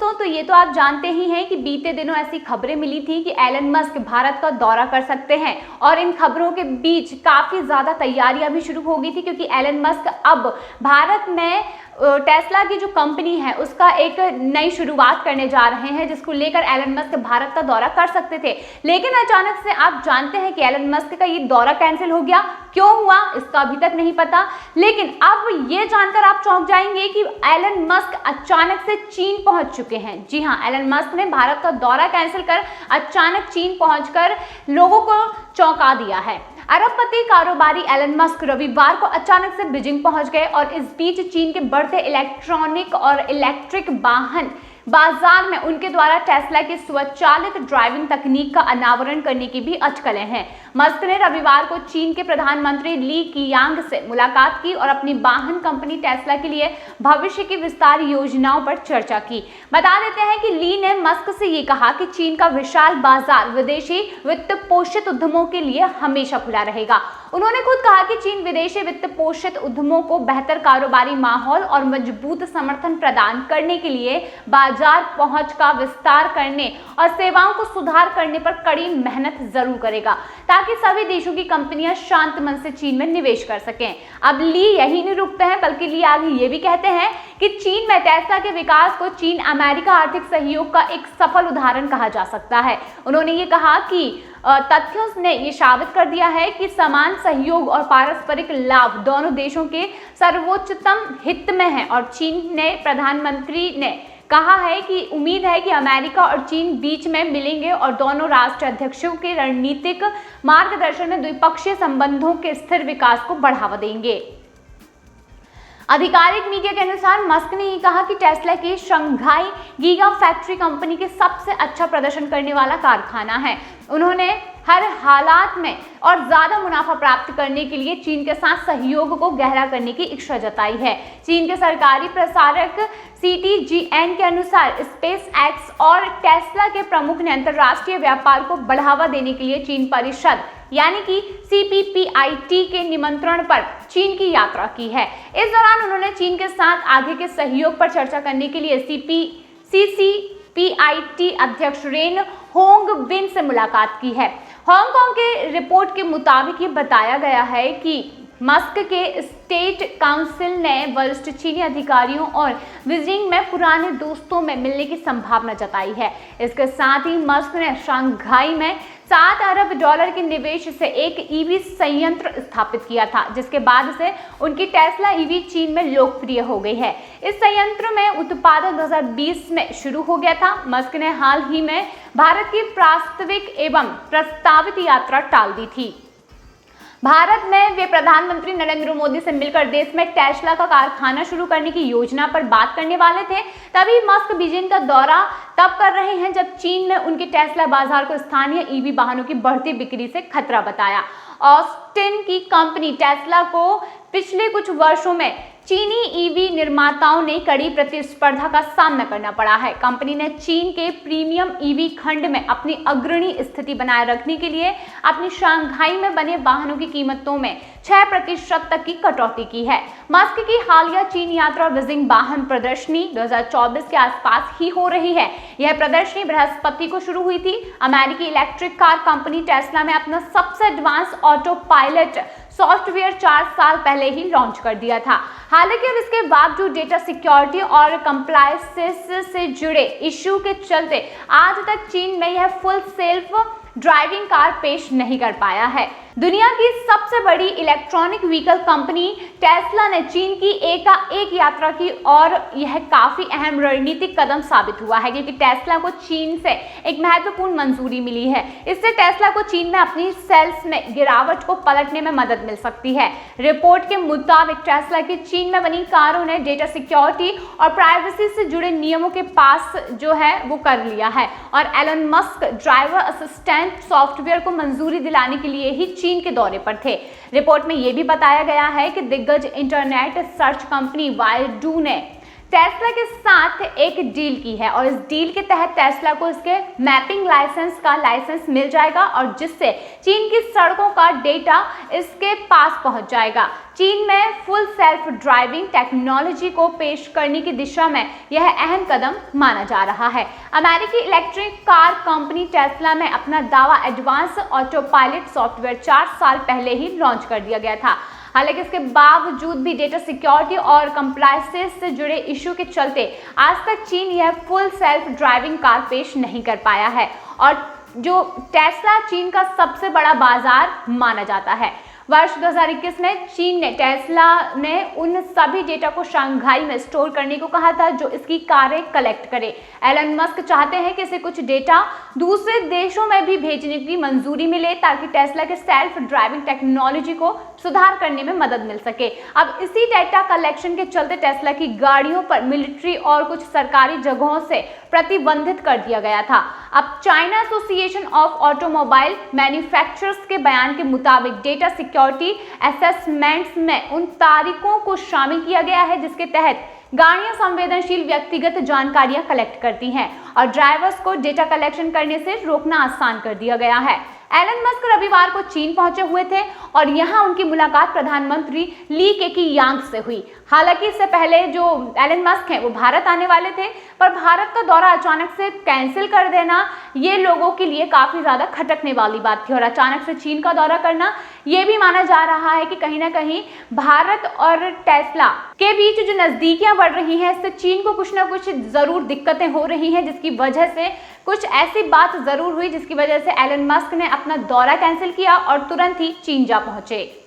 दोस्तों, तो ये तो आप जानते ही हैं कि बीते दिनों ऐसी खबरें मिली थी कि एलन मस्क भारत का दौरा कर सकते हैं और इन खबरों के बीच काफी ज्यादा तैयारियां भी शुरू हो गई थी, क्योंकि एलन मस्क अब भारत में टेस्ला की जो कंपनी है उसका एक नई शुरुआत करने जा रहे हैं, जिसको लेकर एलन मस्क भारत का दौरा कर सकते थे। लेकिन अचानक से आप जानते हैं कि एलन मस्क का ये दौरा कैंसिल हो गया। क्यों हुआ इसका अभी तक नहीं पता, लेकिन अब ये जानकर आप चौंक जाएंगे कि एलन मस्क अचानक से चीन पहुंच चुके हैं। जी हाँ, एलन मस्क ने भारत का दौरा कैंसिल कर अचानक चीन पहुंचकर लोगों को चौंका दिया है। अरबपति कारोबारी एलन मस्क रविवार को अचानक से बीजिंग पहुंच गए और इस बीच चीन के बढ़ते इलेक्ट्रॉनिक और इलेक्ट्रिक वाहन बाजार में उनके द्वारा टेस्ला की स्वचालित ड्राइविंग तकनीक का अनावरण करने की भी अटकलें हैं। मस्क ने रविवार को चीन के प्रधानमंत्री ली कीयांग से मुलाकात की और अपनी वाहन कंपनी टेस्ला के लिए भविष्य की विस्तार योजनाओं पर चर्चा की। बता देते हैं कि ली ने मस्क से ये कहा कि चीन का विशाल बाजार विदेशी वित्त पोषित उद्यमों के लिए हमेशा खुला रहेगा। उन्होंने खुद कहा कि चीन विदेशी वित्त पोषित उद्यमों को बेहतर कारोबारी माहौल और मजबूत समर्थन प्रदान करने के लिए बाजार पहुंच का विस्तार करने और सेवाओं को सुधार करने पर कड़ी मेहनत जरूर करेगा, ताकि सभी देशों की कंपनियां शांत मन से चीन में निवेश कर सकें। अब ली यही नहीं रुकते हैं, बल्कि ली आगे ये भी कहते हैं कि चीन में टेस्ला के विकास को चीन अमेरिका आर्थिक सहयोग का एक सफल उदाहरण कहा जा सकता है। उन्होंने ये कहा कि तथ्यों ने ये साबित कर दिया है कि समान सहयोग और पारस्परिक लाभ दोनों देशों के सर्वोच्चतम हित में है और चीन ने प्रधानमंत्री ने कहा है कि उम्मीद है कि अमेरिका और चीन बीच में मिलेंगे और दोनों राष्ट्र अध्यक्षों के रणनीतिक मार्गदर्शन में द्विपक्षीय संबंधों के स्थिर विकास को बढ़ावा देंगे। आधिकारिक मीडिया के अनुसार मस्क ने ये कहा कि टेस्ला की शंघाई गीगा फैक्ट्री कंपनी के सबसे अच्छा प्रदर्शन करने वाला कारखाना है। उन्होंने हर हालात में और ज्यादा मुनाफा प्राप्त करने के लिए चीन के साथ सहयोग को गहरा करने की इच्छा जताई है। चीन के सरकारी प्रसारक CTGN के अनुसार स्पेस एक्स और टेस्ला के प्रमुख ने अंतर्राष्ट्रीय व्यापार को बढ़ावा देने के लिए चीन परिषद यानी कि CPPIT के निमंत्रण पर चीन की यात्रा की है। इस दौरान उन्होंने चीन के साथ आगे के सहयोग पर चर्चा करने के लिए CPIT अध्यक्ष रेन होंगबिन से मुलाकात की है। हांगकांग के रिपोर्ट के मुताबिक ये बताया गया है कि मस्क के स्टेट काउंसिल ने वरिष्ठ चीनी अधिकारियों और बीजिंग में पुराने दोस्तों में मिलने की संभावना जताई है। इसके साथ ही मस्क ने शंघाई में $7 अरब के निवेश से एक EV संयंत्र स्थापित किया था, जिसके बाद से उनकी टेस्ला EV चीन में लोकप्रिय हो गई है। इस संयंत्र में उत्पादन 2020 में शुरू हो गया था। मस्क ने हाल ही में भारत की वास्तविक एवं प्रस्तावित यात्रा टाल दी थी। भारत में वे प्रधानमंत्री नरेंद्र मोदी से मिलकर देश में टेस्ला का कारखाना शुरू करने की योजना पर बात करने वाले थे। तभी मस्क बीजिंग का दौरा तब कर रहे हैं जब चीन ने उनके टेस्ला बाजार को स्थानीय EV वाहनों की बढ़ती बिक्री से खतरा बताया। ऑस्टिन की कंपनी टेस्ला को पिछले कुछ वर्षों में चीनी EV निर्माताओं ने कड़ी प्रतिस्पर्धा का सामना करना पड़ा है। कंपनी ने चीन के प्रीमियम EV खंड में अपनी अग्रणी स्थिति बनाए रखने के लिए अपनी शंघाई में बने वाहनों की कीमतों में 6% तक की कटौती की है। मस्क की हालिया चीन यात्रा बीजिंग वाहन प्रदर्शनी 2024 के आसपास ही हो रही है। यह प्रदर्शनी बृहस्पति को शुरू हुई थी। अमेरिकी इलेक्ट्रिक कार कंपनी टेस्ला में अपना सबसे एडवांस ऑटो पायलट सॉफ्टवेयर 4 साल पहले ही लॉन्च कर दिया था। हालांकि अब इसके बावजूद डेटा सिक्योरिटी और कंप्लायंस से जुड़े इश्यू के चलते आज तक चीन में यह फुल सेल्फ ड्राइविंग कार पेश नहीं कर पाया है। दुनिया की सबसे बड़ी इलेक्ट्रॉनिक व्हीकल कंपनी टेस्ला ने चीन की एक यात्रा की और यह काफी अहम रणनीतिक कदम साबित हुआ है, क्योंकि टेस्ला को चीन से एक महत्वपूर्ण मंजूरी मिली है। इससे टेस्ला को चीन में अपनी सेल्स में गिरावट को पलटने में मदद मिल सकती है। रिपोर्ट के मुताबिक टेस्ला की चीन में बनी कारों ने डेटा सिक्योरिटी और प्राइवेसी से जुड़े नियमों के पास जो है वो कर लिया है और Elon Musk driver assistant software को मंजूरी दिलाने के लिए ही चीन के दौरे पर थे। रिपोर्ट में यह भी बताया गया है कि दिग्गज इंटरनेट सर्च कंपनी बायडू ने टेस्ला के साथ एक डील की है और इस डील के तहत टेस्ला को इसके मैपिंग लाइसेंस का लाइसेंस मिल जाएगा और जिससे चीन की सड़कों का डेटा इसके पास पहुंच जाएगा। चीन में फुल सेल्फ ड्राइविंग टेक्नोलॉजी को पेश करने की दिशा में यह अहम कदम माना जा रहा है। अमेरिकी इलेक्ट्रिक कार कंपनी टेस्ला में अपना दावा एडवांस ऑटो पायलट सॉफ्टवेयर 4 साल पहले ही लॉन्च कर दिया गया था। हालांकि इसके बावजूद भी डेटा सिक्योरिटी और कंप्लायंस से जुड़े इशू के चलते आज तक चीन यह फुल सेल्फ ड्राइविंग कार पेश नहीं कर पाया है और जो टेस्ला चीन का सबसे बड़ा बाजार माना जाता है। वर्ष 2021 में चीन ने टेस्ला ने उन सभी डेटा को शंघाई में स्टोर करने को कहा था जो इसकी कारें कलेक्ट करे। एलन मस्क चाहते हैं कि इसे कुछ डेटा दूसरे देशों में भी भेजने की मंजूरी मिले ताकि टेस्ला के सेल्फ ड्राइविंग टेक्नोलॉजी को सुधार करने में मदद मिल सके। अब इसी डेटा कलेक्शन के चलते टेस्ला की गाड़ियों पर मिलिट्री और कुछ सरकारी जगहों से प्रतिबंधित कर दिया गया था। अब China association of automobile manufacturers के बयान के मुताबिक डेटा सिक्योरिटी असेसमेंट्स में उन तारीखों को शामिल किया गया है जिसके तहत गाड़ियां संवेदनशील व्यक्तिगत जानकारियां कलेक्ट करती हैं और ड्राइवर्स को डेटा कलेक्शन करने से रोकना आसान कर दिया गया है। एलन मस्क रविवार को चीन पहुंचे हुए थे और यहां उनकी मुलाकात प्रधानमंत्री ली केकियांग से हुई। हालांकि इससे पहले जो एलन मस्क हैं वो भारत आने वाले थे, पर भारत का दौरा अचानक से कैंसिल कर देना ये लोगों के लिए काफी ज्यादा खटकने वाली बात थी और अचानक से चीन का दौरा करना ये भी माना जा रहा है कि कहीं ना कहीं भारत और टेस्ला के बीच जो नजदीकियां बढ़ रही हैं इससे चीन को कुछ ना कुछ जरूर दिक्कतें हो रही हैं, जिसकी वजह से कुछ ऐसी बात जरूर हुई जिसकी वजह से एलन मस्क ने अपना दौरा कैंसिल किया और तुरंत ही चीन जा पहुंचे।